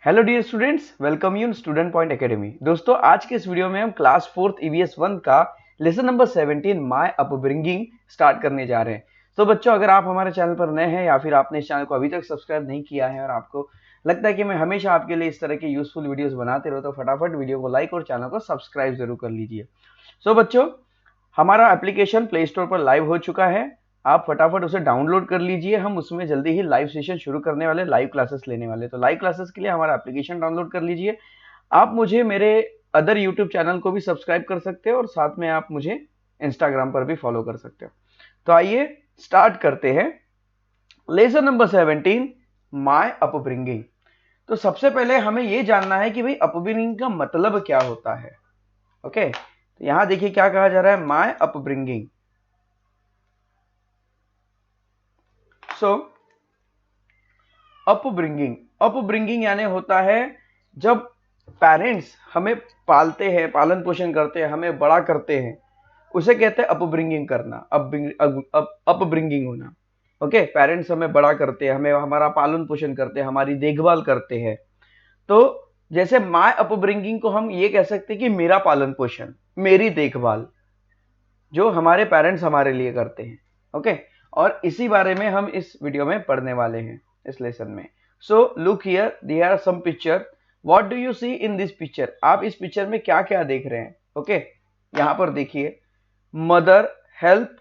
Hello dear students, welcome you in student point academy. दोस्तों, आज के इस वीडियो में हम क्लास 4th ईवीएस 1 का lesson number 17 my upbringing start करने जा रहे हैं। तो बच्चों, अगर आप हमारे चैनल पर नए हैं या फिर आपने इस चैनल को अभी तक सब्सक्राइब नहीं किया है और आपको लगता है कि मैं हमेशा आपके लिए इस तरह के यूजफुल वीडियोस बनाते रहूं, तो फटाफट वीडियो को लाइक और चैनल को सब्सक्राइब जरूर कर लीजिए। सो बच्चों, हमारा एप्लीकेशन प्ले स्टोर पर लाइव हो चुका है। आप फटाफट उसे डाउनलोड कर लीजिए। हम उसमें जल्दी ही लाइव सेशन शुरू करने वाले, लाइव क्लासेस लेने वाले। तो लाइव क्लासेस के लिए हमारा एप्लीकेशन डाउनलोड कर लीजिए। आप मुझे मेरे अदर यूट्यूब चैनल को भी सब्सक्राइब कर सकते हो और साथ में आप मुझे इंस्टाग्राम पर भी फॉलो कर सकते हो। तो आइए स्टार्ट करते हैं लेसन नंबर 17 माय अपब्रिंगिंग। तो सबसे पहले हमें यह जानना है कि भाई अपब्रिंगिंग का मतलब क्या होता है। ओके, तो यहां देखिए क्या कहा जा रहा है, माय अपब्रिंगिंग। सो अपब्रिंगिंग यानी होता है जब पेरेंट्स हमें पालते हैं, पालन पोषण करते हैं, हमें बड़ा करते हैं, उसे कहते हैं अपब्रिंगिंग करना, अपब्रिंगिंग होना। ओके, पेरेंट्स हमें बड़ा करते हैं, हमें हमारा पालन पोषण करते हैं, हमारी देखभाल करते हैं। तो जैसे माय अपब्रिंगिंग को हम ये कह सकते हैं कि मेरा पालन पोषण, मेरी देखभाल जो हमारे पेरेंट्स हमारे लिए करते हैं। ओके, और इसी बारे में हम इस वीडियो में पढ़ने वाले हैं इस लेसन में। So look here, there are some picture. What do you see in this picture? आप इस पिक्चर में क्या क्या देख रहे हैं? ओके, यहां पर देखिए, मदर हेल्प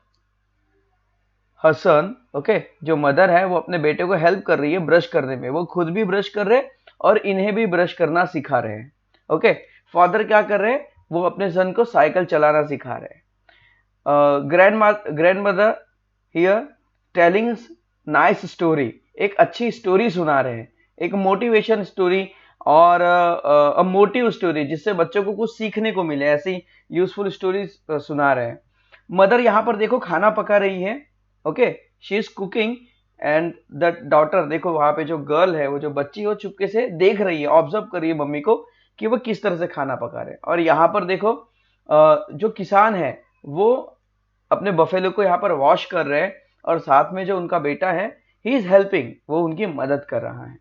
हसन। ओके, जो मदर है वो अपने बेटे को हेल्प कर रही है ब्रश करने में। वो खुद भी ब्रश कर रहे हैं और इन्हें भी ब्रश करना सिखा रहे हैं। ओके, फादर क्या कर रहे हैं? वो अपने सन को साइकिल चलाना सिखा रहे हैं। Grandmother here telling nice story, एक अच्छी स्टोरी सुना रहे हैं, एक मोटिवेशन स्टोरी और मोटिव स्टोरी जिससे बच्चों को कुछ सीखने को मिले, ऐसी यूजफुल स्टोरीज सुना रहे हैं। मदर यहाँ पर देखो खाना पका रही है। Okay, she is cooking and the daughter, देखो वहां पे जो गर्ल है, वो जो बच्ची हो, चुपके से देख रही है, ऑब्जर्व कर रही है मम्मी को कि वो किस तरह से खाना पका रहे हैं। और यहाँ पर देखो जो किसान है वो अपने बफेलो को यहाँ पर वॉश कर रहे हैं और साथ में जो उनका बेटा है, ही इज हेल्पिंग, वो उनकी मदद कर रहा है।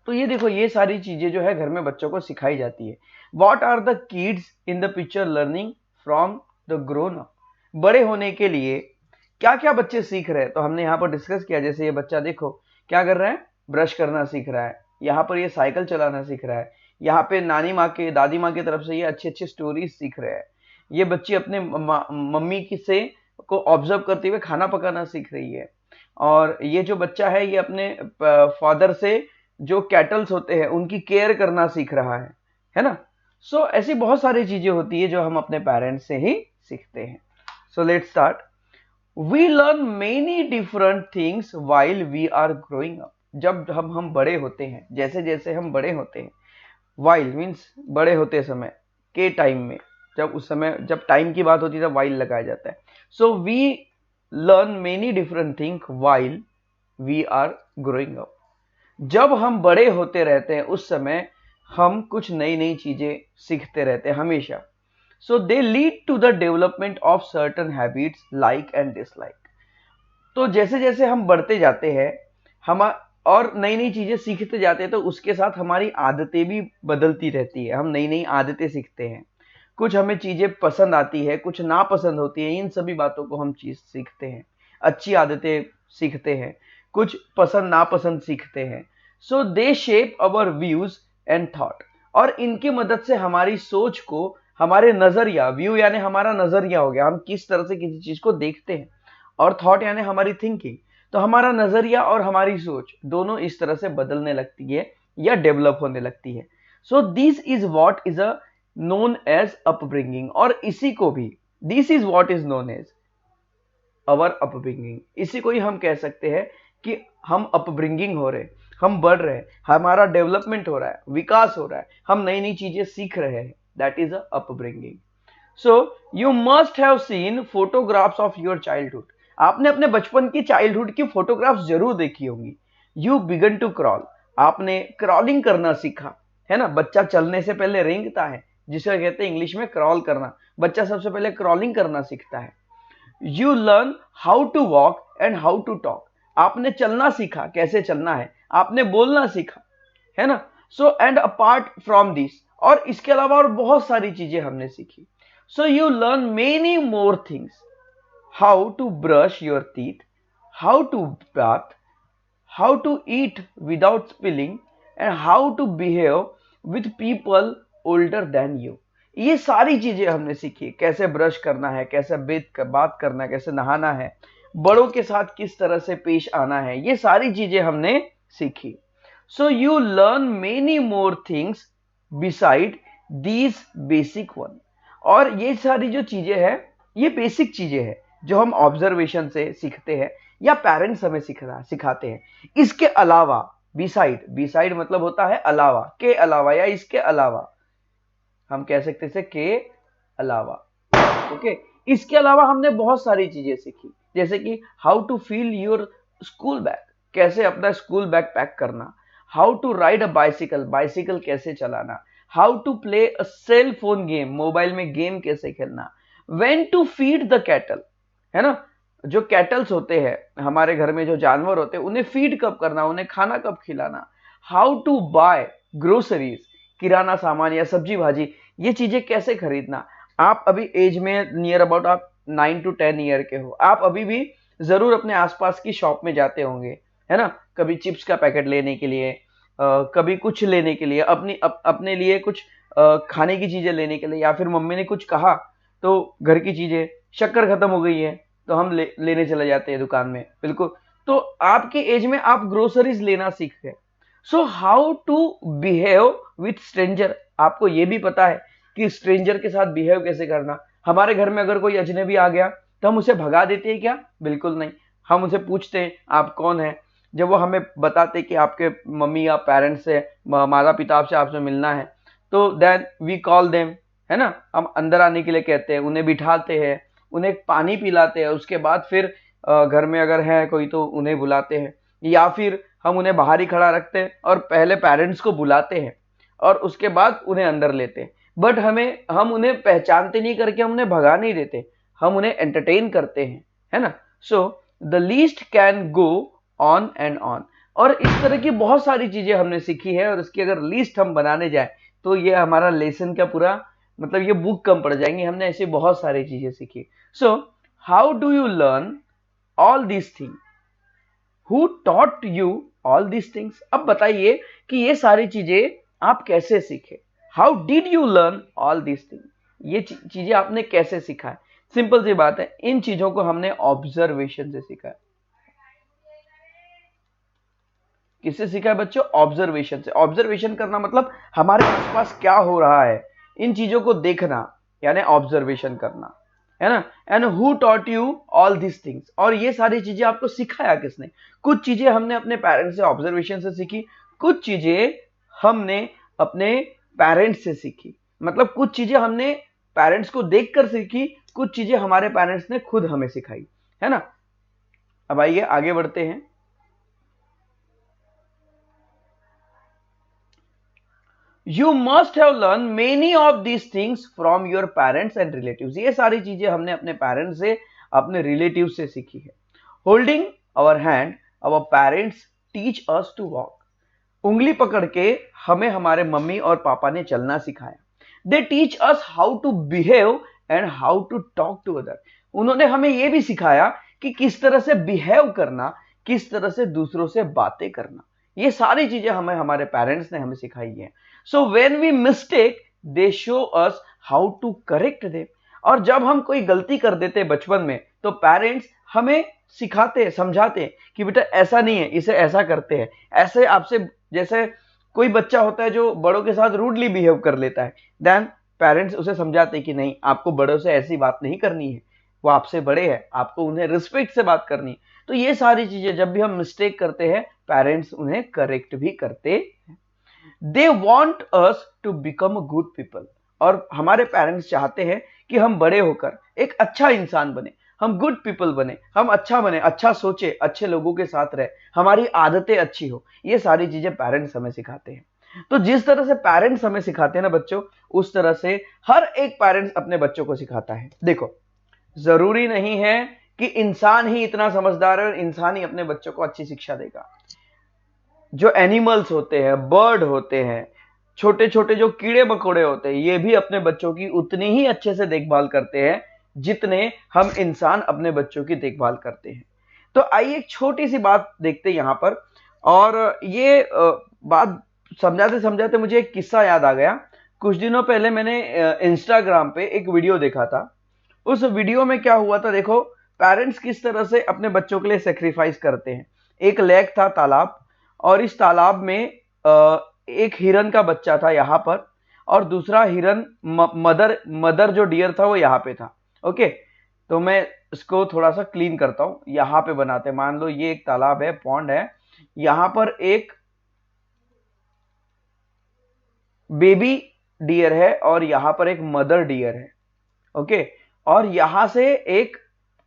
तो ये देखो, ये सारी चीजें जो है घर में बच्चों को सिखाई जाती है। What are the kids in the picture learning from the grown up? बड़े होने के लिए क्या क्या बच्चे सीख रहे हैं? तो हमने यहाँ पर डिस्कस किया। जैसे ये बच्चा देखो क्या कर रहा है, ब्रश करना सीख रहा है, यहाँ पर ये साइकिल चलाना सीख रहा है, यहाँ पे नानी माँ के, दादी माँ की तरफ से ये अच्छी अच्छी स्टोरीज सीख रहे हैं। ये बच्ची अपने मम्मी की से को ऑब्जर्व करते हुए खाना पकाना सीख रही है। और ये जो बच्चा है, ये अपने फादर से जो कैटल्स होते हैं उनकी केयर करना सीख रहा है ना। सो ऐसी बहुत सारी चीजें होती है जो हम अपने पेरेंट्स से ही सीखते हैं। So let's start. We learn many different things while we are growing up. जब हम बड़े होते हैं, जैसे जैसे हम बड़े होते हैं, वाइल मीन्स बड़े होते समय के टाइम में, जब उस समय जब टाइम की बात होती है तब वाइल लगाया जाता है। So we learn many different thing while we are growing up. जब हम बड़े होते रहते हैं उस समय हम कुछ नई नई चीजें सीखते रहते हैं हमेशा। So they lead to the development of certain habits like and dislike. तो जैसे जैसे हम बढ़ते जाते हैं, हम और नई नई चीजें सीखते जाते हैं, तो उसके साथ हमारी आदतें भी बदलती रहती है। हम नई नई आदतें सीखते हैं, कुछ हमें चीजें पसंद आती है, कुछ नापसंद होती है। इन सभी बातों को हम चीज सीखते हैं, अच्छी आदतें सीखते हैं, कुछ पसंद नापसंद सीखते हैं। So they shape our views and thought. और इनकी मदद से हमारी सोच को, हमारे नजरिया, व्यू यानी हमारा नजरिया हो गया, हम किस तरह से किसी चीज को देखते हैं, और थॉट यानी हमारी थिंकिंग। तो हमारा नजरिया और हमारी सोच दोनों इस तरह से बदलने लगती है या डेवलप होने लगती है। So this is what is a known as upbringing. और इसी को भी, this is what is known as our upbringing, इसी को ही हम कह सकते हैं कि हम अपब्रिंगिंग हो रहे, हम बढ़ रहे, हमारा डेवलपमेंट हो रहा है, विकास हो रहा है, हम नई नई चीजें सीख रहे हैं। That is upbringing. So you must have seen photographs of your childhood. आपने अपने बचपन की, चाइल्डहुड की फोटोग्राफ्स जरूर देखी होंगी। यू बिगन टू क्रॉल, आपने क्रॉलिंग करना सीखा, है ना। बच्चा चलने से पहले रेंगता है, जिसे कहते हैं इंग्लिश में क्रॉल करना। बच्चा सबसे पहले क्रॉलिंग करना सीखता है। You learn how to walk and how to talk, आपने चलना सीखा, कैसे चलना है, आपने बोलना सीखा, है ना। So and apart from this, और इसके अलावा और बहुत सारी चीजें हमने सीखी। So you learn many more things, how to brush your teeth, how to bath, how to eat without spilling, and how to behave with people older than you। ये सारी चीजें हमने सीखी, कैसे ब्रश करना है, कैसे बात करना है, कैसे नहाना है, बड़ों के साथ किस तरह से पेश आना है, ये सारी चीजें हमने सीखी। So you learn many more things beside these basic one. और ये सारी जो चीजें हैं, ये बेसिक चीजें हैं जो हम ऑब्जर्वेशन से सीखते हैं या पेरेंट्स हमें सिखाते हैं। इसके अलावा, बिसाइड मतलब होता है अलावा, के अलावा या इसके अलावा, हम कह सकते थे के अलावा, ओके। इसके अलावा हमने बहुत सारी चीजें सीखी, जैसे कि how to feel your school bag, कैसे अपना स्कूल बैग पैक करना, how to ride a bicycle, bicycle कैसे चलाना, how to play a cell phone game, mobile में गेम कैसे खेलना, when to feed the cattle, है ना, जो कैटल्स होते हैं हमारे घर में, जो जानवर होते हैं, उन्हें फीड कब करना, उन्हें खाना कब खिलाना, हाउ टू बाय ग्रोसरीज, किराना सामान या सब्जी भाजी, ये चीजें कैसे खरीदना। आप अभी एज में नियर अबाउट आप 9 to 10 ईयर के हो, आप अभी भी जरूर अपने आसपास की शॉप में जाते होंगे, है ना, कभी चिप्स का पैकेट लेने के लिए, कभी कुछ लेने के लिए, अपने लिए कुछ खाने की चीजें लेने के लिए, या फिर मम्मी ने कुछ कहा तो घर की चीजें, शक्कर खत्म हो गई है तो हम लेने चले जाते हैं दुकान में, बिल्कुल। तो आपके एज में आप ग्रोसरीज लेना सीख गए। So how to behave with stranger, आपको ये भी पता है कि स्ट्रेंजर के साथ बिहेव कैसे करना। हमारे घर में अगर कोई अजनबी आ गया तो हम उसे भगा देते हैं क्या? बिल्कुल नहीं। हम उसे पूछते हैं आप कौन है, जब वो हमें बताते कि आपके मम्मी या पेरेंट्स से, माता पिता से आपसे मिलना है, तो देन वी कॉल देम, है ना, हम अंदर आने के लिए कहते हैं, उन्हें बिठाते हैं, उन्हें पानी पिलाते हैं, उसके बाद फिर घर में अगर है कोई तो उन्हें बुलाते हैं, या फिर हम उन्हें बाहर ही खड़ा रखते हैं और पहले पेरेंट्स को बुलाते हैं और उसके बाद उन्हें अंदर लेते हैं। बट हम उन्हें पहचानते नहीं करके हम उन्हें भगा नहीं देते, हम उन्हें एंटरटेन करते हैं, है ना। So the least can go on and on. और इस तरह की बहुत सारी चीजें हमने सीखी है, और इसकी अगर लिस्ट हम बनाने जाए तो ये हमारा लेसन का पूरा मतलब ये बुक कम पड़ जाएंगे। हमने ऐसी बहुत सारी चीजें सीखी। So how do you learn all these thing, who taught you all these things. अब बताइए कि ये सारी चीजें आप कैसे सीखे, how did you learn all these thing, ये चीजें आपने कैसे सीखा है। सिंपल सी बात है, इन चीजों को हमने ऑब्जर्वेशन से सीखा है। किससे सीखा है बच्चों? ऑब्जर्वेशन से। ऑब्जर्वेशन करना मतलब हमारे आसपास क्या हो रहा है, इन चीजों को देखना, यानी ऑब्जर्वेशन करना, है ना। And who taught you all this things, और ये सारी चीजें आपको सिखाया किसने? कुछ चीजें हमने अपने पेरेंट्स से ऑब्जर्वेशन से सीखी, कुछ चीजें हमने अपने पेरेंट्स से सीखी, मतलब कुछ चीजें हमने पेरेंट्स को देखकर सीखी, कुछ चीजें हमारे पेरेंट्स ने खुद हमें सिखाई, है ना। अब आइए आगे बढ़ते हैं। You must have learned many of these things from your parents and relatives। ये सारी चीजें हमने अपने पेरेंट्स से, अपने रिलेटिव से सीखी है। Holding our hand, our parents teach us to walk. उंगली पकड़ के हमें हमारे मम्मी और पापा ने चलना सिखाया। They teach us how to behave and how to talk to other. उन्होंने हमें यह भी सिखाया कि किस तरह से बिहेव करना, किस तरह से दूसरों से बातें करना। ये सारी चीजें हमें हमारे पेरेंट्स ने हमें सिखाई है। So when we mistake they show us how to correct them. और जब हम कोई गलती कर देते बचपन में तो पेरेंट्स हमें सिखाते हैं, समझाते हैं कि बेटा ऐसा नहीं है, इसे ऐसा करते हैं। ऐसे आपसे, जैसे कोई बच्चा होता है जो बड़ों के साथ रूडली बिहेव कर लेता है, देन पेरेंट्स उसे समझाते हैं कि नहीं, आपको बड़ों से ऐसी बात नहीं करनी है, वो आपसे बड़े हैं, आपको उन्हें रिस्पेक्ट से बात करनी है। तो ये सारी चीजें जब भी हम मिस्टेक करते हैं, पेरेंट्स उन्हें करेक्ट भी करते हैं। They want us to become a good people. और हमारे पेरेंट्स चाहते हैं कि हम बड़े होकर एक अच्छा इंसान बने, हम गुड पीपल बने, हम अच्छा बने, अच्छा सोचे, अच्छे लोगों के साथ रहे, हमारी आदतें अच्छी हो। ये सारी चीजें पेरेंट्स हमें सिखाते हैं। तो जिस तरह से पेरेंट्स हमें सिखाते हैं ना बच्चों, उस तरह से हर एक पेरेंट्स अपने बच्चों को सिखाता है। देखो, जरूरी नहीं है कि इंसान ही इतना समझदार है और इंसान ही अपने बच्चों को अच्छी शिक्षा देगा। जो एनिमल्स होते हैं, बर्ड होते हैं, छोटे छोटे जो कीड़े मकोड़े होते हैं, ये भी अपने बच्चों की उतनी ही अच्छे से देखभाल करते हैं जितने हम इंसान अपने बच्चों की देखभाल करते हैं। तो आइए एक छोटी सी बात देखते हैं यहाँ पर। और ये बात समझाते समझाते मुझे एक किस्सा याद आ गया। कुछ दिनों पहले मैंने इंस्टाग्राम पे एक वीडियो देखा था। उस वीडियो में क्या हुआ था, देखो पेरेंट्स किस तरह से अपने बच्चों के लिए सेक्रीफाइस करते हैं। एक लेक था, तालाब, और इस तालाब में एक हिरन का बच्चा था यहाँ पर, और दूसरा हिरन मदर जो डियर था वो यहाँ पे था। ओके, तो मैं इसको थोड़ा सा क्लीन करता हूं। यहाँ पे बनाते हैं, मान लो ये एक तालाब है, पॉन्ड है, यहाँ पर एक बेबी डियर है और यहाँ पर एक मदर डियर है। ओके, और यहां से एक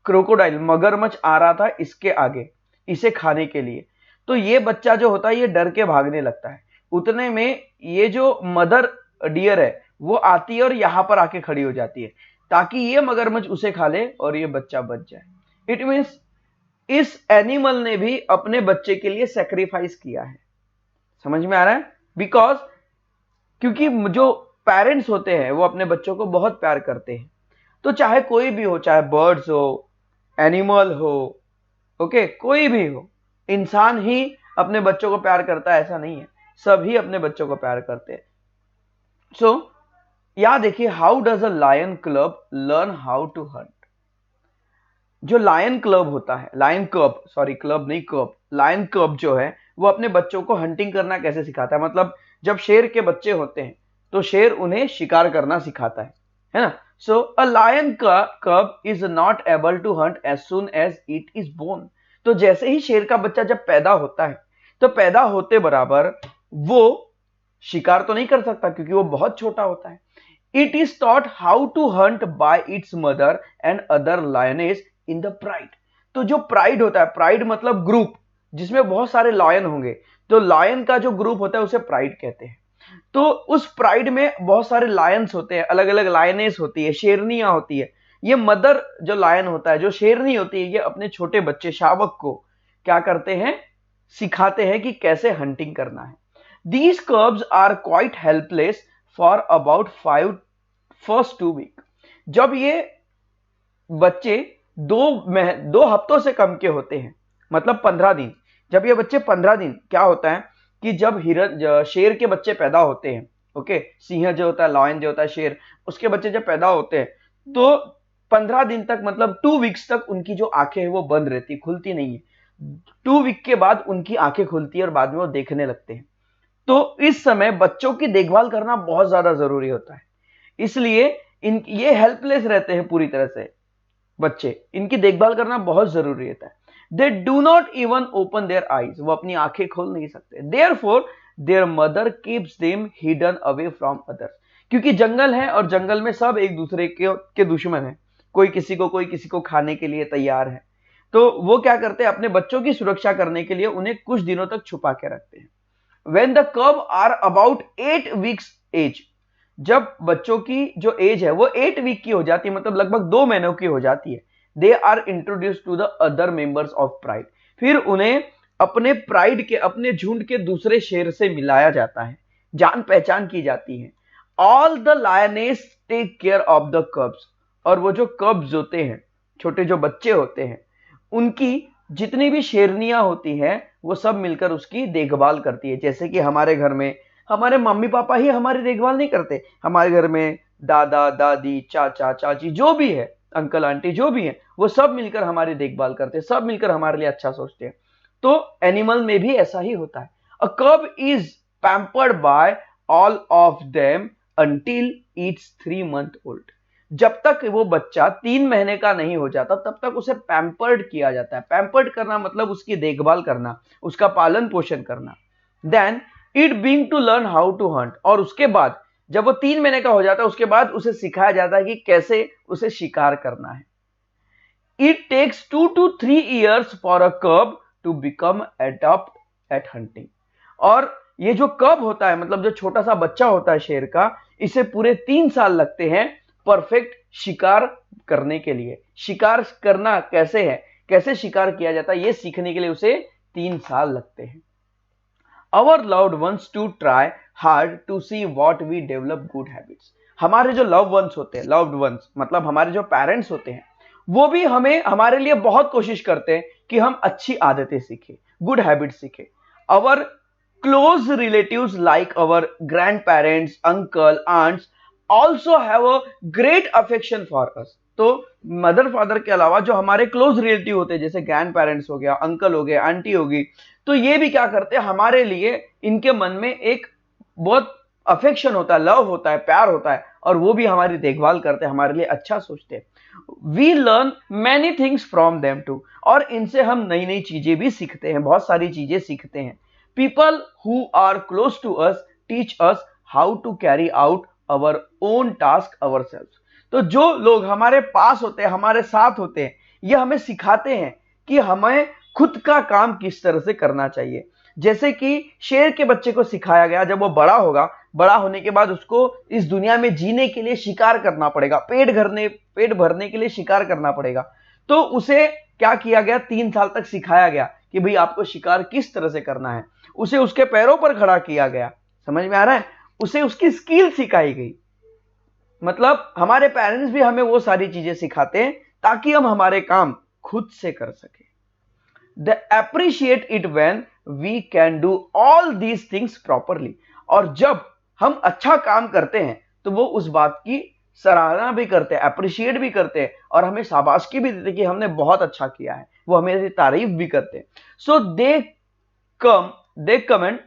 क्रोकोडाइल मगरमच्छ आ रहा था इसके आगे इसे खाने के लिए। तो ये बच्चा जो होता है ये डर के भागने लगता है। उतने में ये जो मदर डियर है वो आती है और यहां पर आके खड़ी हो जाती है ताकि ये मगरमच्छ उसे खा ले और ये बच्चा बच जाए। इट मीन्स इस एनिमल ने भी अपने बच्चे के लिए सेक्रीफाइस किया है। समझ में आ रहा है? बिकॉज क्योंकि जो पेरेंट्स होते हैं वो अपने बच्चों को बहुत प्यार करते हैं। तो चाहे कोई भी हो, चाहे बर्ड्स हो, एनिमल हो, ओके, कोई भी हो, इंसान ही अपने बच्चों को प्यार करता है ऐसा नहीं है, सभी अपने बच्चों को प्यार करते हैं। सो यहां देखिए, how does a lion cub learn how to hunt. जो लायन क्लब होता है, लायन कब, सॉरी क्लब नहीं कब, लायन कब जो है वो अपने बच्चों को हंटिंग करना कैसे सिखाता है। मतलब जब शेर के बच्चे होते हैं तो शेर उन्हें शिकार करना सिखाता है ना। So a lion cub is not able to hunt as soon as it is born. तो जैसे ही शेर का बच्चा जब पैदा होता है तो पैदा होते बराबर वो शिकार तो नहीं कर सकता क्योंकि वो बहुत छोटा होता है। It is taught how to hunt by its mother and other lioness in the pride. तो जो प्राइड होता है, प्राइड मतलब ग्रुप जिसमें बहुत सारे लायन होंगे, तो लायन का जो ग्रुप होता है उसे प्राइड कहते हैं। तो उस प्राइड में बहुत सारे लायंस होते हैं, अलग अलग लायनेस होती है, शेरनियां होती है। ये मदर जो लायन होता है, जो शेरनी होती है, ये अपने छोटे बच्चे शावक को क्या करते हैं, सिखाते हैं कि कैसे हंटिंग करना है। These cubs are quite helpless for about 5 first 2 week. जब ये बच्चे दो हफ्तों से कम के होते हैं, मतलब 15 दिन, जब ये बच्चे 15 दिन, क्या होता है कि जब शेर के बच्चे पैदा होते हैं, ओके, सिंह जो होता है, लॉयन जो होता है, शेर, उसके बच्चे जब पैदा होते हैं तो 15 दिन तक, मतलब 2 वीक्स तक उनकी जो आंखें हैं वो बंद रहती, खुलती नहीं है। 2 वीक के बाद उनकी आंखें खुलती है और बाद में वो देखने लगते हैं। तो इस समय बच्चों की देखभाल करना बहुत ज्यादा जरूरी होता है, इसलिए ये हेल्पलेस रहते हैं पूरी तरह से बच्चे, इनकी देखभाल करना बहुत जरूरी होता है। They do not even open their eyes, वो अपनी आंखें खोल नहीं सकते। Therefore there mother keeps them hidden away from others. क्योंकि जंगल है और जंगल में सब एक दूसरे के दुश्मन है, कोई किसी को खाने के लिए तैयार है। तो वो क्या करते हैं, अपने बच्चों की सुरक्षा करने के लिए उन्हें कुछ दिनों तक छुपा के रखते हैं। When the cub are about 8 weeks age, जब बच्चों की जो एज है वो 8 वीक की हो जाती है, मतलब लगभग 2 महीनों की हो जाती है, they are introduce to the other members of pride. फिर उन्हें अपने प्राइड के, अपने झुंड के दूसरे शेर से मिलाया जाता है, जान पहचान की जाती है। All the lioness take care of the cubs. और वो जो कब्स होते हैं, छोटे जो बच्चे होते हैं, उनकी जितनी भी शेरनियां होती हैं वो सब मिलकर उसकी देखभाल करती है। जैसे कि हमारे घर में हमारे मम्मी पापा ही हमारी देखभाल नहीं करते, हमारे घर में दादा दादी चाचा चाची जो भी है, अंकल आंटी जो भी है, वो सब मिलकर हमारी देखभाल करते हैं, सब मिलकर हमारे लिए अच्छा सोचते हैं। तो एनिमल में भी ऐसा ही होता है। A cub is pampered by all of them until its 3 month old. जब तक वो बच्चा 3 महीने का नहीं हो जाता तब तक उसे पैम्पर्ड किया जाता है। पैम्पर्ड करना मतलब उसकी देखभाल करना, उसका पालन पोषण करना। Then it being to learn how to hunt. और उसके बाद जब वो 3 महीने का हो जाता है उसके बाद उसे सिखाया जाता है कि कैसे उसे शिकार करना है। It takes 2 to 3 years for a cub to become adept at hunting. और ये जो कब होता है, मतलब जो छोटा सा बच्चा होता है शेर का, इसे पूरे 3 साल लगते हैं परफेक्ट शिकार करने के लिए। शिकार करना कैसे है, कैसे शिकार किया जाता है, ये सीखने के लिए उसे 3 साल लगते हैं। Our loved ones to try hard to see what we develop good habits. हमारे जो लव वंस होते हैं, लव्ड वंस मतलब हमारे जो पेरेंट्स होते हैं, वो भी हमें हमारे लिए बहुत कोशिश करते हैं कि हम अच्छी आदतें सीखें, गुड हैबिट्स सीखें। Our close relatives like our grandparents, uncle, aunts also have a great affection for us. तो मदर फादर के अलावा जो हमारे क्लोज रिलेटिव होते हैं, जैसे ग्रैंड पेरेंट्स हो गया, अंकल हो गए, आंटी होगी, तो ये भी क्या करते हैं, हमारे लिए इनके मन में एक बहुत अफेक्शन होता है, लव होता है, प्यार होता है, और वो भी हमारी देखभाल करते हैं, हमारे लिए अच्छा सोचते हैं। We learn many things from them too, और इनसे हम नई नई चीजें भी सीखते हैं, बहुत सारी चीजें सीखते हैं। People who are close to us teach us how to carry out our own task our self. तो जो लोग हमारे पास होते हैं, हमारे साथ होते हैं, ये हमें सिखाते हैं कि हमें खुद का काम किस तरह से करना चाहिए। जैसे कि शेर के बच्चे को सिखाया गया, जब वो बड़ा होगा, बड़ा होने के बाद उसको इस दुनिया में जीने के लिए शिकार करना पड़ेगा, पेट भरने के लिए शिकार करना पड़ेगा। तो उसे क्या किया गया, 3 साल तक सिखाया गया कि भाई आपको शिकार किस तरह से करना है। उसे उसके पैरों पर खड़ा किया गया, समझ में आ रहा है, उसे उसकी स्किल सिखाई गई। मतलब हमारे पेरेंट्स भी हमें वो सारी चीजें सिखाते हैं ताकि हम हमारे काम खुद से कर सके। They appreciate it when we can do all these things properly। और जब हम अच्छा काम करते हैं तो वो उस बात की सराहना भी करते हैं, अप्रिशिएट भी करते हैं, और हमें शाबाशी भी देते हैं कि हमने बहुत अच्छा किया है, वो हमें तारीफ भी करते हैं। So they comment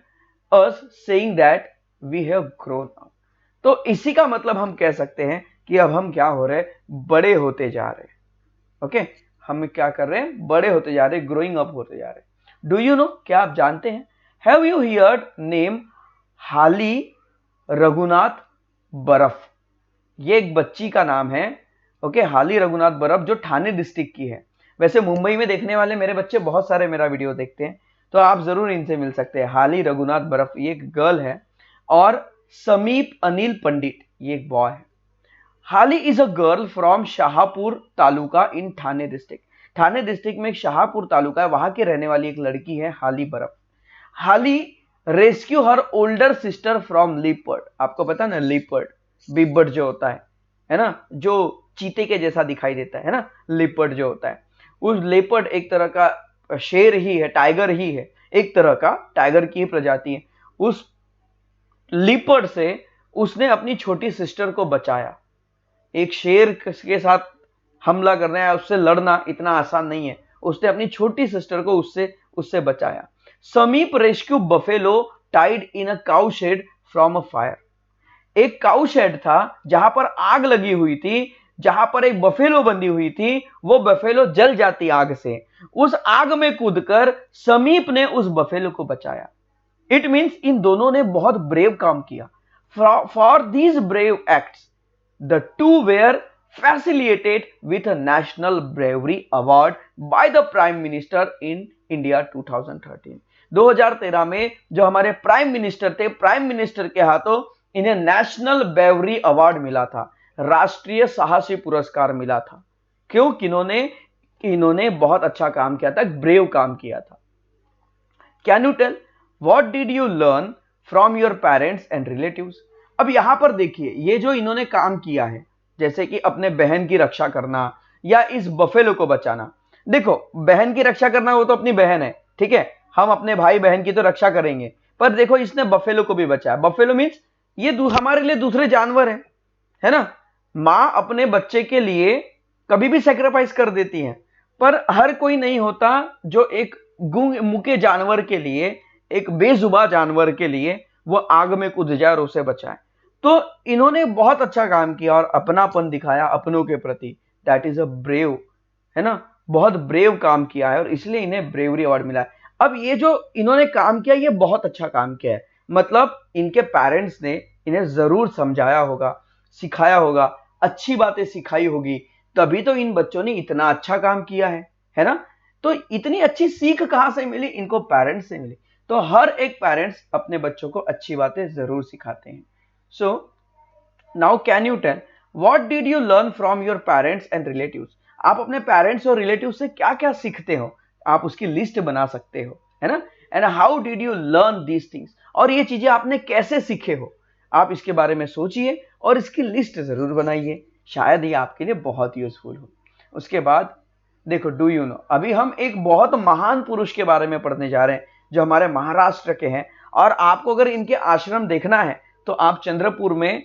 us saying that we have grown up. तो इसी का मतलब हम कह सकते हैं कि अब हम क्या हो रहे हैं, बड़े होते जा रहे हैं। ओके, हम क्या कर रहे हैं, बड़े होते जा रहे हैं, ग्रोइंग अप होते जा रहे हैं। डू यू नो, क्या आप जानते हैं, हैव यू हियर्ड नेम हाली रघुनाथ बर्फ। ये एक बच्ची का नाम है। ओके, हाली रघुनाथ बर्फ, जो ठाणे डिस्ट्रिक्ट की है। वैसे मुंबई में देखने वाले मेरे बच्चे बहुत सारे मेरा वीडियो देखते हैं, तो आप जरूर इनसे मिल सकते हैं। हाली रघुनाथ बर्फ ये एक गर्ल है, और समीप अनिल पंडित ये एक बॉय है। हाली is a girl from Shahpur taluka in Thane district. Thane district में एक शाहपुर तालुका है, वहां की रहने वाली एक लड़की है हाली बर्फ। Hali rescue her older sister from leopard. आपको पता है ना, लीपर्ड बिब्बट जो होता है ना, जो चीते के जैसा दिखाई देता है ना, लिपर्ड जो होता है, उस लेपर्ड एक तरह का शेर ही है, टाइगर ही है, एक तरह का टाइगर की प्रजाति है। उस लिपर्ड से उसने अपनी छोटी सिस्टर को बचाया। एक शेर के साथ हमला करना है, उससे लड़ना इतना आसान नहीं है, उसने अपनी छोटी सिस्टर को उससे बचाया। समीप rescue buffalo tied in a cow shade from a fire. एक काउ शेड था जहां पर आग लगी हुई थी, जहां पर एक बफेलो बंधी हुई थी, वो बफेलो जल जाती आग से। उस आग में कूदकर समीप ने उस बफेलो को बचाया। इट मीन्स इन दोनों ने बहुत ब्रेव काम किया। For these brave acts the two were facilitated with a national bravery award by the prime minister in India 2013। 2013 में जो हमारे प्राइम मिनिस्टर थे, प्राइम मिनिस्टर के हाथों इन्हें नेशनल ब्रेवरी अवार्ड मिला था, राष्ट्रीय साहसी पुरस्कार मिला था। क्यों? इन्होंने बहुत अच्छा काम किया था, ब्रेव काम किया था। Can you tell what did you learn from your parents and relatives? अब यहां पर देखिए, ये जो इन्होंने काम किया है, जैसे कि अपने बहन की रक्षा करना या इस बफेलो को बचाना। देखो, बहन की रक्षा करना वो तो अपनी बहन है, ठीक है, हम अपने भाई बहन की तो रक्षा करेंगे, पर देखो इसने बफेलो को भी बचाया। बफेलो मीन्स ये हमारे लिए दूसरे जानवर है ना। मां अपने बच्चे के लिए कभी भी सेक्रीफाइस कर देती है, पर हर कोई नहीं होता जो एक गूंगे मुके जानवर के लिए, एक बेजुबा जानवर के लिए वो आग में कूद जाए और उसे बचाए। तो इन्होंने बहुत अच्छा काम किया और अपनापन दिखाया अपनों के प्रति। दैट इज अ ब्रेव, है ना, बहुत ब्रेव काम किया है और इसलिए इन्हें ब्रेवरी अवार्ड मिला है। अब ये जो इन्होंने काम किया, ये बहुत अच्छा काम किया है। मतलब इनके पेरेंट्स ने इन्हें जरूर समझाया होगा, सिखाया होगा, अच्छी बातें सिखाई होगी, तभी तो इन बच्चों ने इतना अच्छा काम किया है ना। तो इतनी अच्छी सीख कहां से मिली? इनको पेरेंट्स से मिली। तो हर एक पेरेंट्स अपने बच्चों को अच्छी बातें जरूर सिखाते हैं। So now can you tell what did you learn from your parents and relatives? आप अपने पेरेंट्स और रिलेटिव से क्या क्या सीखते हो? आप उसकी लिस्ट बना सकते हो, है ना। And how did you learn these things, और ये चीजें आपने कैसे सीखे हो, आप इसके बारे में सोचिए और इसकी लिस्ट जरूर बनाइए, शायद ये आपके लिए बहुत यूजफुल हो। उसके बाद देखो, डू यू नो, अभी हम एक बहुत महान पुरुष के बारे में पढ़ने जा रहे हैं जो हमारे महाराष्ट्र के हैं, और आपको अगर इनके आश्रम देखना है तो आप चंद्रपुर में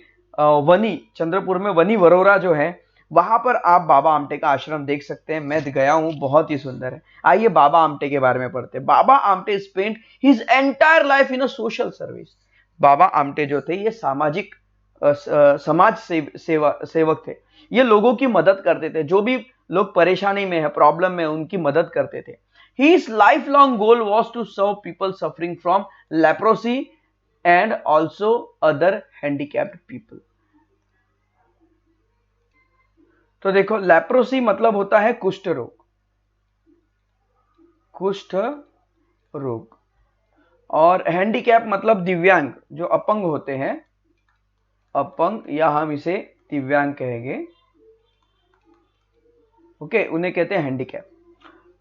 वनी वरोरा जो है, वहां पर आप बाबा आमटे का आश्रम देख सकते हैं। मैं गया हूं, बहुत ही सुंदर है। आइए बाबा आमटे के बारे में पढ़ते हैं। Baba Amte spent his entire life in a social service. Baba Amte जो थे ये सामाजिक समाज सेवक थे। ये लोगों की मदद करते थे, जो भी लोग परेशानी में है, प्रॉब्लम में, उनकी मदद करते थे। His lifelong goal was to serve people suffering from leprosy and also other handicapped people. तो देखो, लेप्रोसी मतलब होता है कुष्ठ रोग, कुष्ठ रोग, और हैंडीकैप मतलब दिव्यांग, जो अपंग होते हैं, अपंग, या हम इसे दिव्यांग कहेंगे, ओके, उन्हें कहते हैं हैंडीकैप।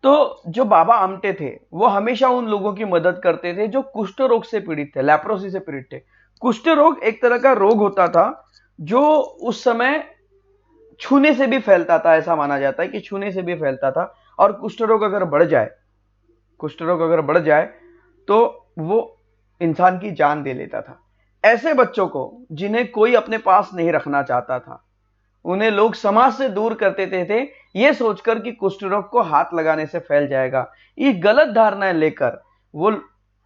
तो जो बाबा आमटे थे वो हमेशा उन लोगों की मदद करते थे जो कुष्ठ रोग से पीड़ित थे, लेप्रोसी से पीड़ित थे। कुष्ठ रोग एक तरह का रोग होता था जो उस समय छूने से भी फैलता था, ऐसा माना जाता है कि छूने से भी फैलता था, और कुष्ठ रोग अगर बढ़ जाए तो वो इंसान की जान दे लेता था। ऐसे बच्चों को जिन्हें कोई अपने पास नहीं रखना चाहता था, उन्हें लोग समाज से दूर करते थे, ये सोचकर कि कुष्ठ रोग को हाथ लगाने से फैल जाएगा। ये गलत धारणाएं लेकर वो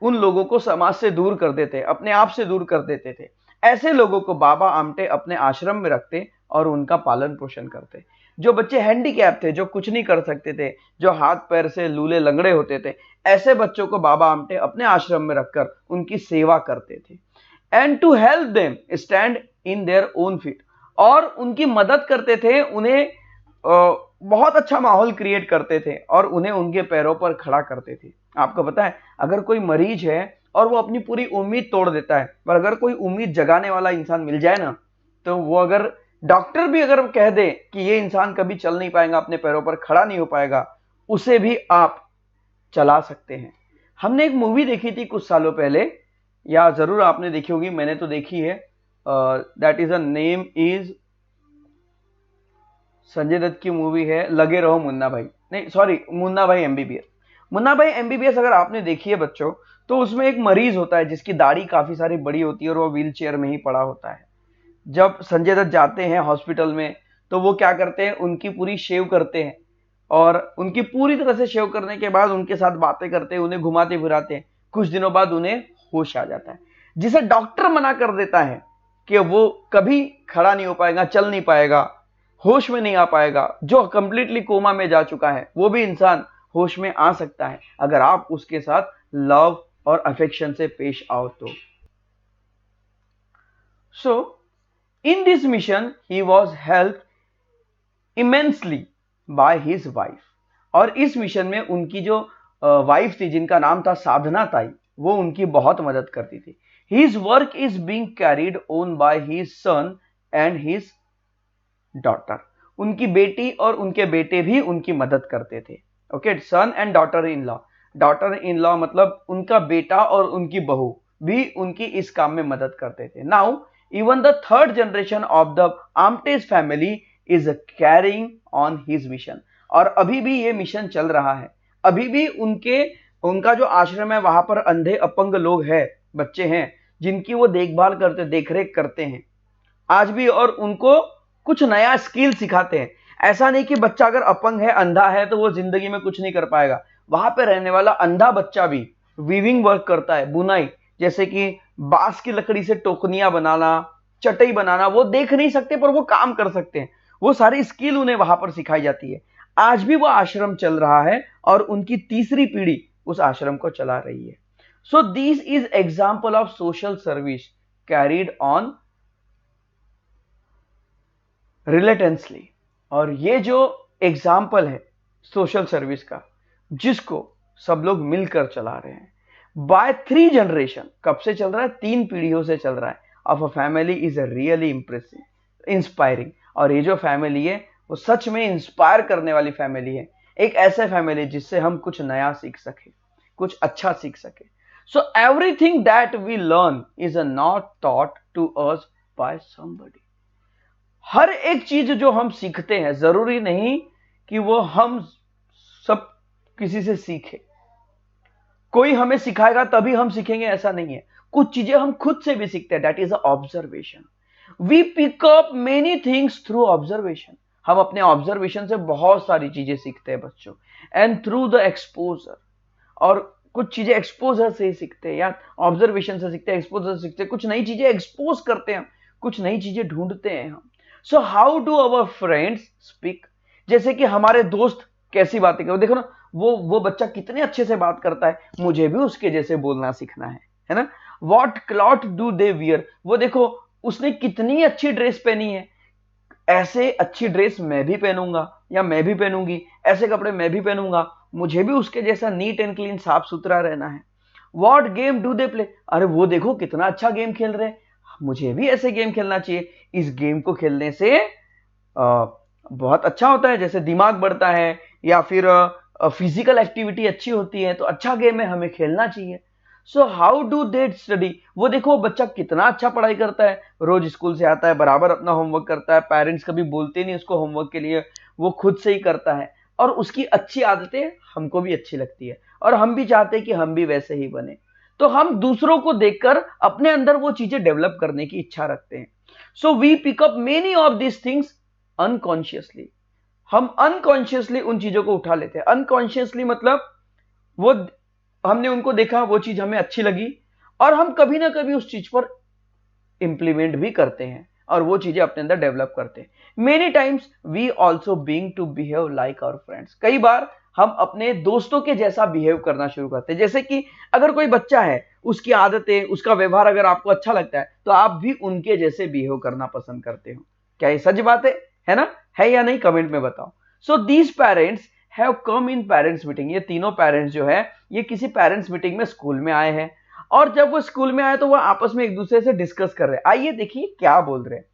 उन लोगों को समाज से दूर कर देते, अपने आप से दूर कर देते थे। ऐसे लोगों को बाबा आमटे अपने आश्रम में रखते और उनका पालन पोषण करते। जो बच्चे हैंडीकैप थे, जो कुछ नहीं कर सकते थे, जो हाथ पैर से लूले लंगड़े होते थे, ऐसे बच्चों को बाबा आमटे अपने आश्रम में रखकर उनकी सेवा करते थे। And to help them stand in their own feet, और उनकी मदद करते थे, उन्हें बहुत अच्छा माहौल क्रिएट करते थे और उन्हें उनके पैरों पर खड़ा करते थे। आपको पता है, अगर कोई मरीज है और वो अपनी पूरी उम्मीद तोड़ देता है, पर अगर कोई उम्मीद जगाने वाला इंसान मिल जाए ना, तो वो, अगर डॉक्टर भी अगर कह दे कि ये इंसान कभी चल नहीं पाएगा, अपने पैरों पर खड़ा नहीं हो पाएगा, उसे भी आप चला सकते हैं। हमने एक मूवी देखी थी कुछ सालों पहले, या जरूर आपने देखी होगी, मैंने तो देखी है। That is a name is, Sanjay Dutt की मूवी है लगे रहो मुन्ना भाई, नहीं सॉरी, मुन्ना भाई एमबीबीएस। मुन्ना भाई एमबीबीएस अगर आपने देखी है बच्चों, तो उसमें एक मरीज होता है जिसकी दाढ़ी काफी सारी बड़ी होती है और वो व्हील चेयर में ही पड़ा होता है। जब संजय दत्त जाते हैं हॉस्पिटल में, तो वो क्या करते हैं, उनकी पूरी शेव करते हैं, और उनकी पूरी तरह से शेव करने के बाद उनके साथ बातें करते हैं, उन्हें घुमाते फिराते हैं। कुछ दिनों बाद उन्हें होश आ जाता है, जिसे डॉक्टर मना कर देता है कि वो कभी खड़ा नहीं हो पाएगा, चल नहीं पाएगा, होश में नहीं आ पाएगा। जो कंप्लीटली कोमा में जा चुका है वो भी इंसान होश में आ सकता है, अगर आप उसके साथ लव और अफेक्शन से पेश आओ तो। So in this mission he was help immensely by his wife, और इस मिशन में उनकी जो वाइफ थी, जिनका नाम था साधना ताई, वो उनकी बहुत मदद करती थी। His work is being carried on by his son and his daughter, उनकी बेटी और उनके बेटे भी उनकी मदद करते थे। Okay, son and daughter in law, daughter in law मतलब उनका बेटा और उनकी बहू भी उनकी इस काम में मदद करते थे। Now even the third generation of the Amtes family is carrying on his mission, और अभी भी ये मिशन चल रहा है। अभी भी उनका जो आश्रम है वहां पर अंधे अपंग लोग हैं, बच्चे हैं, जिनकी वो देखभाल करते, देखरेख करते हैं आज भी, और उनको कुछ नया स्किल सिखाते हैं। ऐसा नहीं कि बच्चा अगर अपंग है, अंधा है, तो वो जिंदगी में कुछ नहीं कर पाएगा। वहां पे रहने वाला अंधा बच्चा भी वीविंग वर्क करता है, बुनाई, जैसे कि बांस की लकड़ी से टोकनियां बनाना, चटई बनाना, वो देख नहीं सकते पर वो काम कर सकते हैं। वो सारी स्किल उन्हें वहां पर सिखाई जाती है। आज भी वो आश्रम चल रहा है और उनकी तीसरी पीढ़ी उस आश्रम को चला रही है। So this is example of social service carried on relentlessly, और ये जो एग्जाम्पल है सोशल सर्विस का, जिसको सब लोग मिलकर चला रहे हैं, बाय 3 जनरेशन, कब से चल रहा है, 3 पीढ़ियों से चल रहा है, of a family is really impressive, inspiring. और ये जो फैमिली है वो सच में इंस्पायर करने वाली फैमिली है, एक ऐसे फैमिली जिससे हम कुछ नया सीख सके, कुछ अच्छा सीख सके। So everything that we learn is not taught to us by somebody. हर एक चीज जो हम सीखते हैं जरूरी नहीं कि वो हम सब किसी से सीखे, कोई हमें सिखाएगा तभी हम सीखेंगे ऐसा नहीं है। कुछ चीजें हम खुद से भी सीखते हैं, that is observation. We pick up many things through observation. हम अपने ऑब्जर्वेशन से बहुत सारी चीजें सीखते हैं बच्चों, एंड थ्रू द एक्सपोजर। और कुछ चीजें एक्सपोजर से ही सीखते हैं यार, ऑब्जर्वेशन से सीखते हैं, एक्सपोजर से सीखते हैं, कुछ नई चीजें एक्सपोज करते हैं, कुछ नई चीजें ढूंढते हैं हम। So how do our friends speak, जैसे कि हमारे दोस्त कैसी बातें करते, देखो ना वो बच्चा कितने अच्छे से बात करता है, मुझे भी उसके जैसे बोलना सीखना है ना। What cloth do they wear, वो देखो उसने कितनी अच्छी ड्रेस पहनी है, ऐसे अच्छी ड्रेस मैं भी पहनूंगा या मैं भी पहनूंगी, ऐसे कपड़े मैं भी पहनूंगा, मुझे भी उसके जैसा नीट एंड क्लीन साफ सुथरा रहना है। What game do they play, अरे वो देखो कितना अच्छा गेम खेल रहे हैं, मुझे भी ऐसे गेम खेलना चाहिए। इस गेम को खेलने से बहुत अच्छा होता है, जैसे दिमाग बढ़ता है या फिर फिजिकल एक्टिविटी अच्छी होती है, तो अच्छा गेम है, हमें खेलना चाहिए। So how do they study, वो देखो बच्चा कितना अच्छा पढ़ाई करता है, रोज स्कूल से आता है, बराबर अपना होमवर्क करता है, पेरेंट्स कभी बोलते नहीं उसको होमवर्क के लिए, वो खुद से ही करता है, और उसकी अच्छी आदतें हमको भी अच्छी लगती है, और हम भी चाहते हैं कि हम भी वैसे ही बने। तो हम दूसरों को देखकर अपने अंदर वो चीजें डेवलप करने की इच्छा रखते हैं। So we pick up many of this things unconsciously, हम अनकॉन्शियसली उन चीजों को उठा लेते हैं। अनकॉन्शियसली मतलब वो हमने उनको देखा, वो चीज हमें अच्छी लगी, और हम कभी ना कभी उस चीज पर इंप्लीमेंट भी करते हैं और वो चीजें अपने अंदर डेवलप करते हैं। Many times we also being to behave like our friends, कई बार हम अपने दोस्तों के जैसा बिहेव करना शुरू करते हैं। जैसे कि अगर कोई बच्चा है, उसकी आदतें, उसका व्यवहार अगर आपको अच्छा लगता है, तो आप भी उनके जैसे बिहेव करना पसंद करते हो। क्या ये सच बात है ना? है या नहीं, कमेंट में बताओ। So these parents have come in parents meeting, ये तीनों पेरेंट्स जो है ये किसी पेरेंट्स मीटिंग में स्कूल में आए हैं, और जब वो स्कूल में आए तो वो आपस में एक दूसरे से डिस्कस कर रहे हैं। आइए देखिए क्या बोल रहे हैं।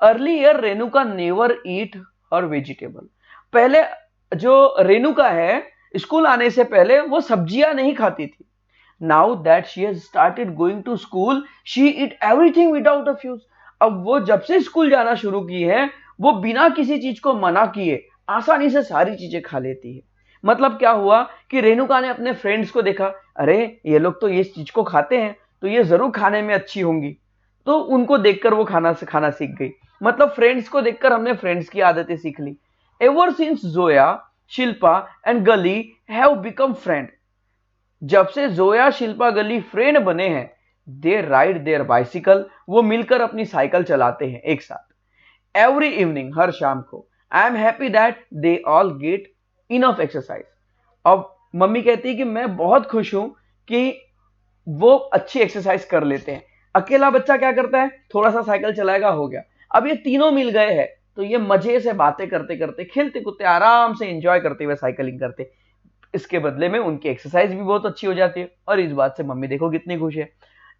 अर्लियर रेणुका नेवर ईट हर वेजिटेबल, पहले जो रेणुका है स्कूल आने से पहले वो सब्जियां नहीं खाती थी। Now that she has started going to school she eat everything without a fuss, अब वो जब से स्कूल जाना शुरू की है वो बिना किसी चीज को मना किए आसानी से सारी चीजें खा लेती है। मतलब क्या हुआ कि रेणुका ने अपने फ्रेंड्स को देखा, अरे ये लोग तो ये चीज को खाते हैं, तो ये जरूर खाने में अच्छी होंगी, तो उनको देखकर वो खाना सीख गई। मतलब फ्रेंड्स को देखकर हमने फ्रेंड्स की आदतें सीख ली। Ever since Zoya, Shilpa and Gali have become friend, जब से जोया, शिल्पा, गली फ्रेंड बने हैं, दे राइड देयर बाइसिकल, वो मिलकर अपनी साइकिल चलाते हैं एक साथ। एवरी इवनिंग, हर शाम को। I am happy that they all get enough exercise, अब मम्मी कहती है कि मैं बहुत खुश हूं कि वो अच्छी एक्सरसाइज कर लेते हैं। अकेला बच्चा क्या करता है, थोड़ा सा साइकिल चलाएगा, हो गया। अब ये तीनों मिल गए हैं तो ये मजे से बातें करते करते, खेलते कूदते, आराम से एंजॉय करते हुए साइकिलिंग करते, इसके बदले में उनकी एक्सरसाइज भी बहुत अच्छी हो जाती है, और इस बात से मम्मी देखो कितनी खुश है।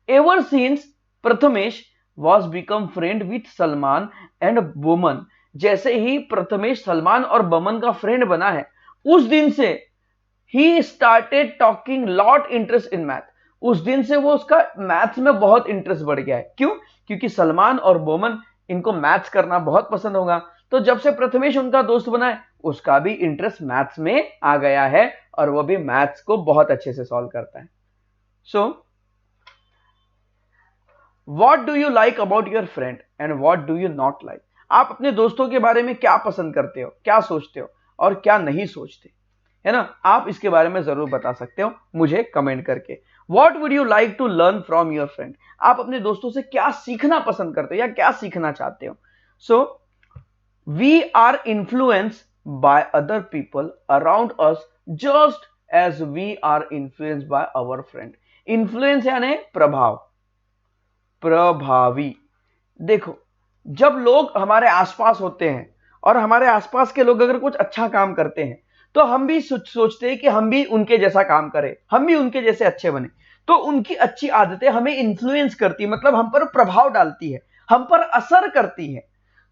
Ever since Prathamesh was become friend with Salman and Boman, जैसे ही प्रथमेश सलमान और बमन का फ्रेंड बना है, उस दिन से he started talking lot interest in math, उस दिन से वो उसका मैथ्स में बहुत इंटरेस्ट बढ़ गया है। क्यों? क्योंकि सलमान और बोमन इनको मैथ्स करना बहुत पसंद होगा, तो जब से प्रथमेश उनका दोस्त बना है उसका भी इंटरेस्ट मैथ्स में आ गया है, और वो भी मैथ्स को बहुत अच्छे से सॉल्व करता है। So what do you like about your friend and what do you not like, आप अपने दोस्तों के बारे में क्या पसंद करते हो, क्या सोचते हो और क्या नहीं सोचते, है ना? आप इसके बारे में जरूर बता सकते हो मुझे कमेंट करके। What would you like to learn from your friend, आप अपने दोस्तों से क्या सीखना पसंद करते हो या क्या सीखना चाहते हो। So we are influenced by other people around us just as we are influenced by our friend. Influence यानी प्रभाव, प्रभावी। देखो जब लोग हमारे आसपास होते हैं और हमारे आसपास के लोग अगर कुछ अच्छा काम करते हैं तो हम भी सोचते हैं कि हम भी उनके जैसा काम करें, हम भी उनके जैसे अच्छे बने। तो उनकी अच्छी आदतें हमें इन्फ्लुएंस करती है, मतलब हम पर प्रभाव डालती है, हम पर असर करती है।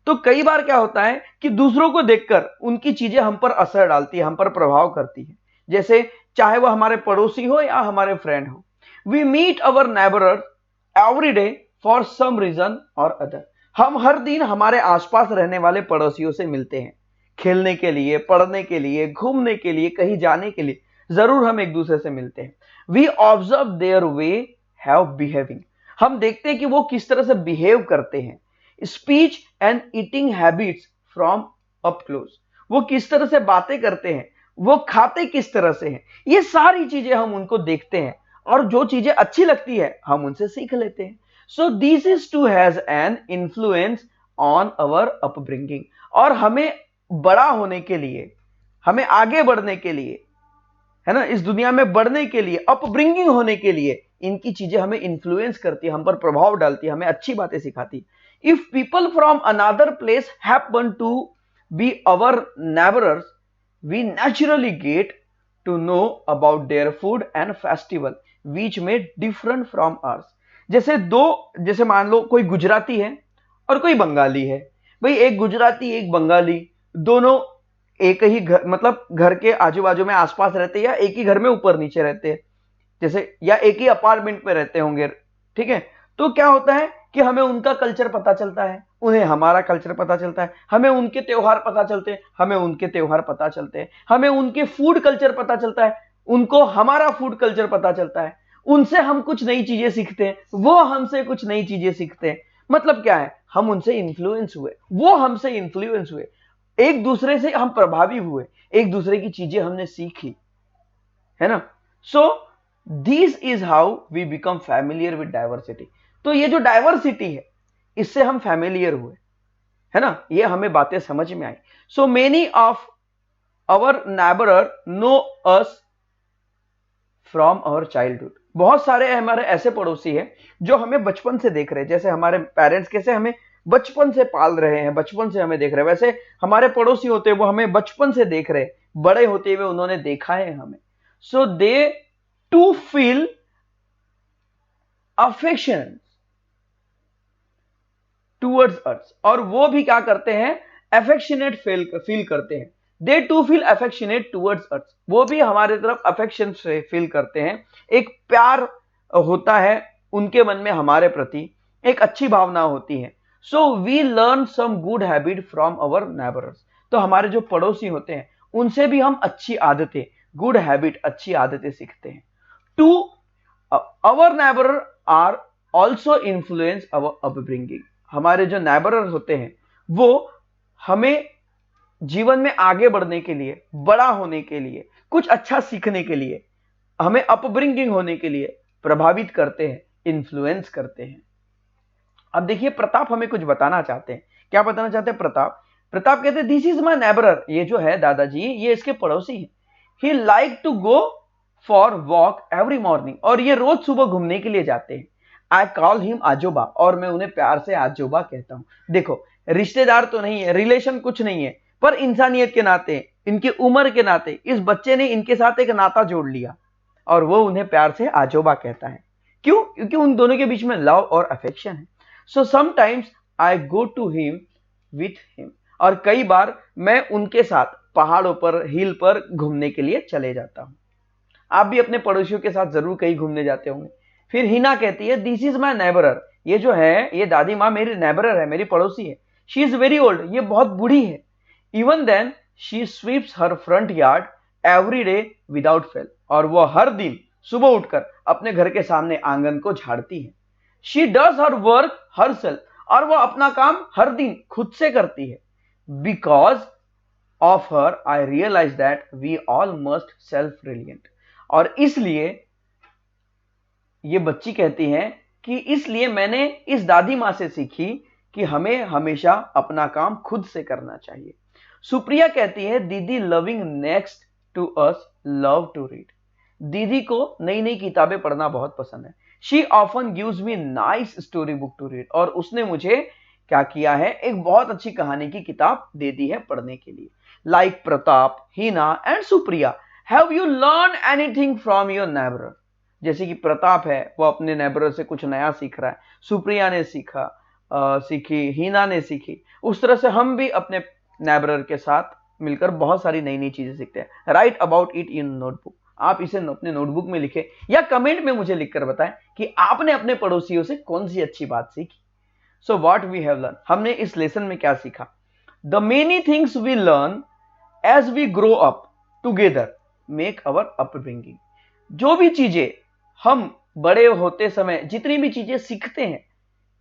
तो कई बार क्या होता है कि दूसरों को देखकर उनकी चीजें हम पर असर डालती है, हम पर प्रभाव करती है, जैसे चाहे वो हमारे पड़ोसी हो या हमारे फ्रेंड हो। We meet our neighbour every day for some reason और अदर। हम हर दिन हमारे आसपास रहने वाले पड़ोसियों से मिलते हैं, खेलने के लिए, पढ़ने के लिए, घूमने के लिए, कहीं जाने के लिए जरूर हम एक दूसरे से मिलते हैं। We observe their way have behaving. हम देखते हैं कि वो किस तरह से बिहेव करते हैं। Speech and eating habits from up close. वो किस तरह से बातें करते हैं, वो खाते किस तरह से हैं, ये सारी चीजें हम उनको देखते हैं और जो चीजें अच्छी लगती है हम उनसे सीख लेते हैं। So this is too has an influence on our upbringing. और हमें बड़ा होने के लिए, हमें आगे बढ़ने के लिए, है ना, इस दुनिया में बढ़ने के लिए, अपब्रिंगिंग होने के लिए इनकी चीजें हमें इन्फ्लुएंस करती है, हम पर प्रभाव डालती है, हमें अच्छी बातें सिखाती। If people from another place happen to be our neighbours, we naturally get to know about their food and festival which में डिफरेंट फ्रॉम आवर्स। जैसे मान लो कोई गुजराती है और कोई बंगाली है। भाई एक गुजराती एक बंगाली दोनों एक ही घर, मतलब घर के आजू बाजू में आसपास रहते हैं, या एक ही घर में ऊपर नीचे रहते हैं, जैसे, या एक ही अपार्टमेंट में रहते होंगे, ठीक है। तो क्या होता है कि हमें उनका कल्चर पता चलता है, उन्हें हमारा कल्चर पता चलता है, हमें उनके त्योहार पता चलते हैं, हमें उनके त्योहार पता चलते हैं, हमें उनके फूड कल्चर पता चलता है, उनको हमारा फूड कल्चर पता चलता है। उनसे हम कुछ नई चीजें सीखते हैं, वो हमसे कुछ नई चीजें सीखते हैं। मतलब क्या है, हम उनसे इन्फ्लुएंस हुए, वो हमसे इन्फ्लुएंस हुए, एक दूसरे से हम प्रभावी हुए, एक दूसरे की चीजें हमने सीखी, है ना। So this is how we become familiar with diversity. तो ये जो डाइवर्सिटी है इससे हम फैमिलियर हुए, है ना, ये हमें बातें समझ में आई। So many of our neighbour know us from our childhood. बहुत सारे हमारे ऐसे पड़ोसी हैं जो हमें बचपन से देख रहे हैं, जैसे हमारे पेरेंट्स कैसे हमें बचपन से पाल रहे हैं, बचपन से हमें देख रहे हैं, वैसे हमारे पड़ोसी होते हैं वो हमें बचपन से देख रहे हैं, बड़े होते हुए उन्होंने देखा है हमें। So they too feel affection towards us. और वो भी क्या करते हैं, अफेक्शनेट फील करते हैं। They too feel affectionate towards us. वो भी हमारे तरफ अफेक्शन से फील करते हैं, एक प्यार होता है उनके मन में हमारे प्रति, एक अच्छी भावना होती है। So we learn some good habit from our neighbours. तो हमारे जो पड़ोसी होते हैं उनसे भी हम अच्छी आदतें, गुड हैबिट, अच्छी आदतें सीखते हैं। Too our neighbour are also influence our upbringing. हमारे जो नेबरर होते हैं वो हमें जीवन में आगे बढ़ने के लिए, बड़ा होने के लिए, कुछ अच्छा सीखने के लिए, हमें अपब्रिंगिंग होने के लिए प्रभावित करते हैं, इन्फ्लुएंस करते हैं। अब देखिए प्रताप हमें कुछ बताना चाहते हैं। क्या बताना चाहते हैं प्रताप? प्रताप कहते हैं दिस इज माई नेबरर। ये जो है दादाजी ये इसके पड़ोसी हैं। He like to go for walk every morning. और ये रोज सुबह घूमने के लिए जाते हैं। आई कॉल हिम आजोबा। और मैं उन्हें प्यार से आजोबा कहता हूं। देखो रिश्तेदार तो नहीं है, रिलेशन कुछ नहीं है, पर इंसानियत के नाते, इनकी उम्र के नाते इस बच्चे ने इनके साथ एक नाता जोड़ लिया और वो उन्हें प्यार से आजोबा कहता है। क्यों? क्योंकि उन दोनों के बीच में लव और अफेक्शन है। So sometimes I go to him with him. और कई बार मैं उनके साथ पहाड़ों पर, हिल पर घूमने के लिए चले जाता हूं। आप भी अपने पड़ोसियों के साथ जरूर कहीं घूमने जाते होंगे। फिर हिना कहती है दिस इज माई नेबरर। ये जो है ये दादी माँ मेरी नेबरर है, मेरी पड़ोसी है। She is very old. ये बहुत बूढ़ी है। Even then she sweeps her front yard every day without fail. और वो हर दिन सुबह उठकर अपने घर के सामने आंगन को झाड़ती है। She does her work her self. और वो अपना काम हर दिन खुद से करती है। Because of her I realise that we all must self reliant. और इसलिए ये बच्ची कहती है कि इसलिए मैंने इस दादी माँ से सीखी कि हमें हमेशा अपना काम खुद से करना चाहिए। सुप्रिया कहती है दीदी loving next to us love to read. दीदी को नई नई किताबें पढ़ना बहुत पसंद है। She often gives me nice story book to read. और उसने मुझे क्या किया है, एक बहुत अच्छी कहानी की किताब दे दी है पढ़ने के लिए। Like Pratap, Hina and Supriya, have you learn anything from your नेबरर। जैसे कि प्रताप है वो अपने नेबरर से कुछ नया सीख रहा है, सुप्रिया ने सीखी, हिना ने सीखी। उस तरह से हम भी अपने नेबरर के साथ मिलकर बहुत सारी नई नई चीजें सीखते हैं। Right about it in notebook. आप इसे अपने नोटबुक में लिखें या कमेंट में मुझे लिखकर बताएं कि आपने अपने पड़ोसियों से कौन सी अच्छी बात सीखी। So what we have learn, हमने इस लेसन में क्या सीखा? The many things we learn as we grow up together make our upbringing. जो भी चीजें हम बड़े होते समय जितनी भी चीजें सीखते हैं,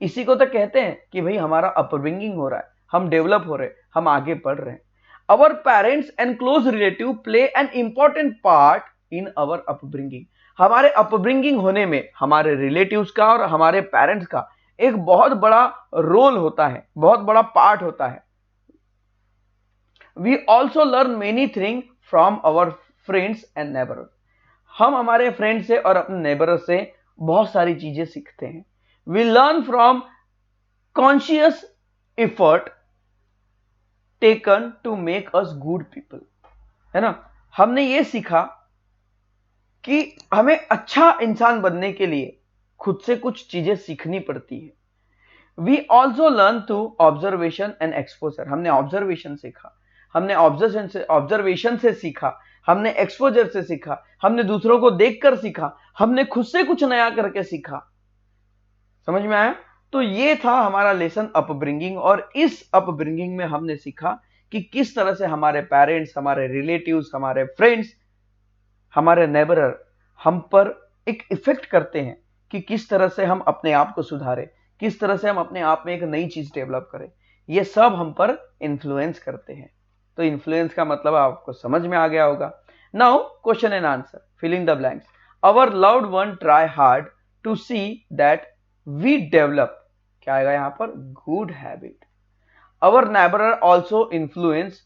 इसी को तो कहते हैं कि भाई हमारा अपब्रिंगिंग हो रहा है, हम डेवलप हो रहे हैं, हम आगे बढ़ रहे हैं। अवर parents and close relative play an important part in our upbringing. हमारे अपब्रिंगिंग होने में हमारे रिलेटिव्स का और हमारे पेरेंट्स का एक बहुत बड़ा रोल होता है, बहुत बड़ा पार्ट होता है। We also learn many thing from our friends and neighbour. हम हमारे फ्रेंड से और अपने नेबर से बहुत सारी चीजें सीखते हैं। We learn from conscious effort taken to make us good people, है ना। हमने ये सीखा कि हमें अच्छा इंसान बनने के लिए खुद से कुछ चीजें सीखनी पड़ती है। We also learn through observation and exposure. हमने ऑब्जर्वेशन सीखा, हमने ऑब्जर्वेशन से सीखा, हमने एक्सपोजर से सीखा, हमने दूसरों को देखकर सीखा, हमने खुद से कुछ नया करके सीखा। समझ में आया? तो ये था हमारा लेसन अपब्रिंगिंग, और इस अपब्रिंगिंग में हमने सीखा कि किस तरह से हमारे पेरेंट्स, हमारे रिलेटिव्स, हमारे फ्रेंड्स, हमारे नेबरर हम पर एक इफेक्ट करते हैं कि किस तरह से हम अपने आप को सुधारें, किस तरह से हम अपने आप में एक नई चीज डेवलप करें। ये सब हम पर इन्फ्लुएंस करते हैं। तो इन्फ्लुएंस का मतलब आपको समझ में आ गया होगा। Now question and answer, filling the blanks. Our loved one try hard to see that we develop, क्या आएगा यहां पर? Good habit. Our neighbour also influence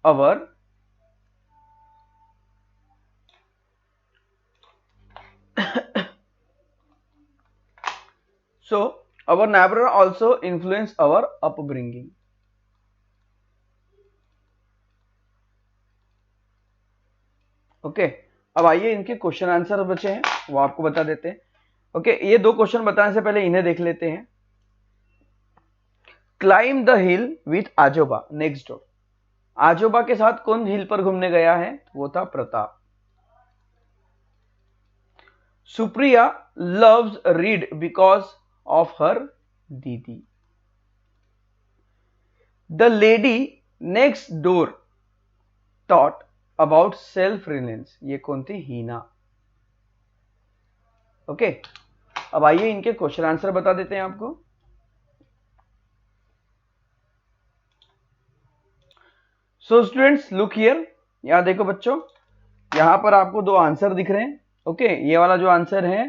our so our neighbor also influence our upbringing. Okay, अब आइए इनके question answer बचे हैं वो आपको बता देते हैं। ओके, ये दो क्वेश्चन बताने से पहले इन्हें देख लेते हैं। क्लाइम द हिल विथ आजोबा नेक्स्ट डोर। आजोबा के साथ कौन हिल पर घूमने गया है? वो था Pratap. Supriya loves read because of her didi. The lady next door taught about self reliance. ये कौन थी? हीना। ओके, अब आइए इनके क्वेश्चन आंसर बता देते हैं आपको। सो स्टूडेंट्स लुक हियर, यहां देखो बच्चों, यहां पर आपको दो आंसर दिख रहे हैं। ओके, ये वाला जो आंसर है,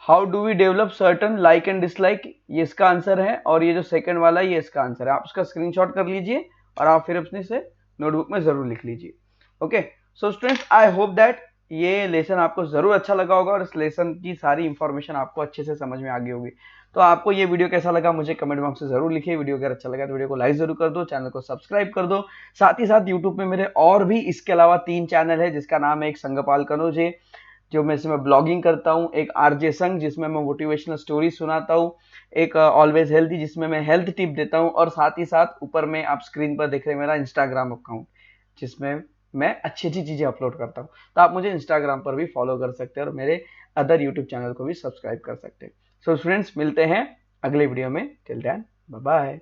how do we develop certain like and dislike, ये इसका आंसर है, और ये जो सेकंड वाला ये इसका आंसर है। आप उसका स्क्रीनशॉट कर लीजिए और आप फिर अपने से नोटबुक में जरूर लिख लीजिए। Okay, so students I hope that ये लेसन आपको जरूर अच्छा लगा होगा और इस लेसन की सारी इंफॉर्मेशन आपको अच्छे से समझ में आ गई होगी। तो आपको ये वीडियो कैसा लगा मुझे कमेंट बॉक्स में जरूर लिखिए। वीडियो अगर अच्छा लगा तो वीडियो को लाइक जरूर कर दो, चैनल को सब्सक्राइब कर दो। साथ ही साथ यूट्यूब में मेरे और भी इसके अलावा 3 चैनल है, जिसका नाम है एक संगपाल कनोज है जो मैं इसमें ब्लॉगिंग करता हूँ, एक आरजे संग जिसमें मैं मोटिवेशनल स्टोरी सुनाता हूँ, एक ऑलवेज हेल्थी जिसमें मैं हेल्थ टिप देता हूँ, और साथ ही साथ ऊपर में आप स्क्रीन पर देख रहे हैं मेरा इंस्टाग्राम अकाउंट जिसमें मैं अच्छी अच्छी चीजें अपलोड करता हूँ। तो आप मुझे इंस्टाग्राम पर भी फॉलो कर सकते हैं और मेरे अदर यूट्यूब चैनल को भी सब्सक्राइब कर सकते हैं। सो स्टूडेंट्स मिलते हैं अगले वीडियो में, टिल देन बाय बाय।